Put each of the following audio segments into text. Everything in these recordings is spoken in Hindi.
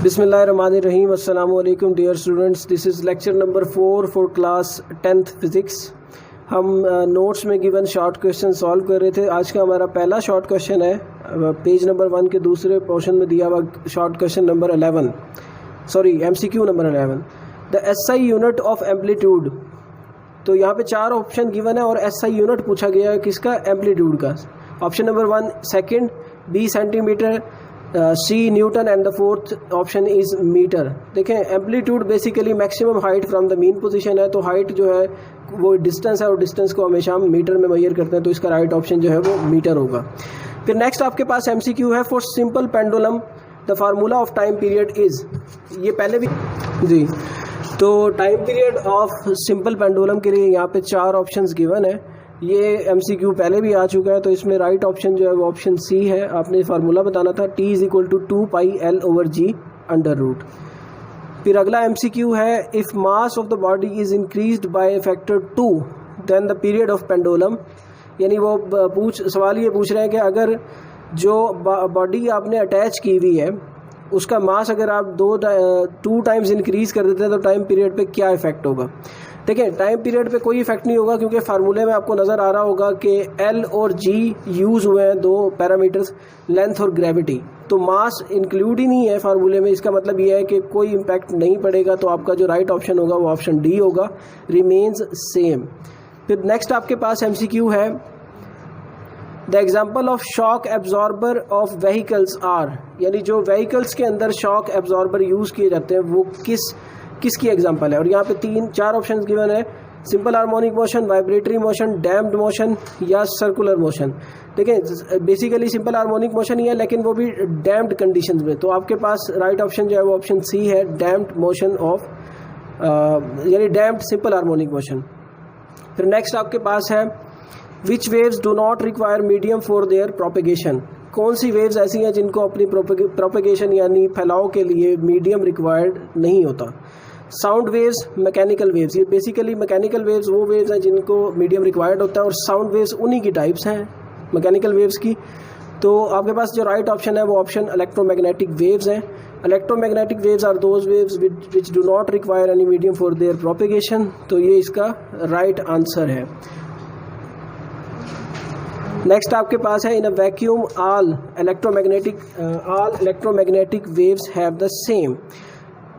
बिस्मिल्लाहिर्रहमानिर्रहीम। अस्सलाम वालेकुम dear students, this is lecture number 4 for class 10th physics. हम नोट्स में गिवन शॉर्ट क्वेश्चन सॉल्व कर रहे थे। आज का हमारा पहला शॉर्ट क्वेश्चन है पेज नंबर 1 के दूसरे पोर्शन में दिया हुआ short question number 11, sorry MCQ number 11, the SI unit of amplitude. तो यहाँ पे 4 ऑप्शन गिवन है और SI यूनिट पूछा गया है किसका, एम्पलीट्यूड का। Option number 1 second, B centimetre, C newton and the fourth option is metre. देखें amplitude basically maximum height from the mean position है, तो हाइट जो है वो डिस्टेंस है और डिस्टेंस को हमेशा हम मीटर में मेजर करते हैं, तो इसका राइट ऑप्शन जो है वो मीटर होगा। फिर नेक्स्ट आपके पास MCQ है for simple pendulum the formula of time period is. ये पहले भी जी, तो time period of simple pendulum के लिए यहाँ पे 4 ऑप्शंस गिवन है। ये MCQ पहले भी आ चुका है, तो इसमें राइट ऑप्शन जो है वो ऑप्शन C है। आपने फार्मूला बताना था T = 2πL/g अंडर रूट। फिर अगला MCQ है if mass of the body is increased by a factor 2 then the period of pendulum. यानी वो सवाल ये पूछ रहे हैं कि अगर जो बॉडी आपने अटैच की हुई है उसका मास अगर आप 2 टाइम्स इंक्रीज़ कर देते हैं तो टाइम पीरियड पे क्या इफ़ेक्ट होगा। देखिए टाइम पीरियड पे कोई इफेक्ट नहीं होगा, क्योंकि फार्मूले में आपको नज़र आ रहा होगा कि L और G यूज़ हुए हैं, 2 पैरामीटर्स, लेंथ और ग्रेविटी। तो मास इंक्लूड ही नहीं है फार्मूले में। इसका मतलब ये है कि कोई इम्पैक्ट नहीं पड़ेगा, तो आपका जो राइट ऑप्शन होगा वो ऑप्शन D होगा, रिमेन्स सेम। फिर नेक्स्ट आपके पास MCQ है the example of shock absorber of vehicles are. यानी जो व्हीकल्स के अंदर शॉक एब्जॉर्बर यूज़ किए जाते हैं वो किसकी एग्जांपल है। और यहाँ पे 3-4 ऑप्शंस गिवन है, simple harmonic motion, vibratory motion, damped motion या सर्कुलर मोशन। देखें बेसिकली सिंपल हार्मोनिक मोशन ही है, लेकिन वो भी डैम्प्ड कंडीशंस में। तो आपके पास राइट ऑप्शन जो है वो ऑप्शन C है, डैम्प्ड मोशन ऑफ यानी डैम्प्ड सिंपल हार्मोनिक मोशन। फिर नेक्स्ट आपके पास है which waves do not require medium for their propagation. कौन सी वेव्स ऐसी हैं जिनको अपनी प्रोपेगेशन यानी फैलाव के लिए मीडियम रिक्वायर्ड नहीं होता। Sound waves, mechanical waves. ये बेसिकली मैकेनिकल वेव्स वो वेव्स हैं जिनको मीडियम रिक्वायर्ड होता है, और साउंड वेव्स उन्हीं की टाइप्स हैं मैकेनिकल वेव्स की। तो आपके पास जो राइट ऑप्शन है वो ऑप्शन इलेक्ट्रोमैग्नेटिक वेव्स हैं। Electromagnetic waves are those waves which do not require any medium for their propagation. तो ये इसका राइट आंसर है। नेक्स्ट आपके पास है in a vacuum all electromagnetic waves have the same.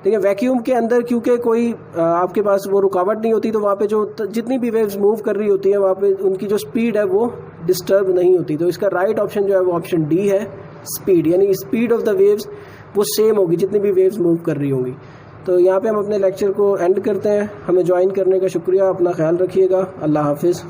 ठीक है, वैक्यूम के अंदर क्योंकि कोई आपके पास वो रुकावट नहीं होती, तो वहाँ पे जो जितनी भी वेव्स मूव कर रही होती है वहाँ पे उनकी जो स्पीड है वो डिस्टर्ब नहीं होती। तो इसका राइट ऑप्शन जो है वो ऑप्शन D है, स्पीड। यानी स्पीड ऑफ द वेव्स वो सेम होगी जितनी भी वेव्स मूव कर रही होंगी। तो यहाँ पे हम अपने लेक्चर को एंड करते हैं। हमें ज्वाइन करने का शुक्रिया, अपना ख्याल रखिएगा। अल्लाह हाफिज़।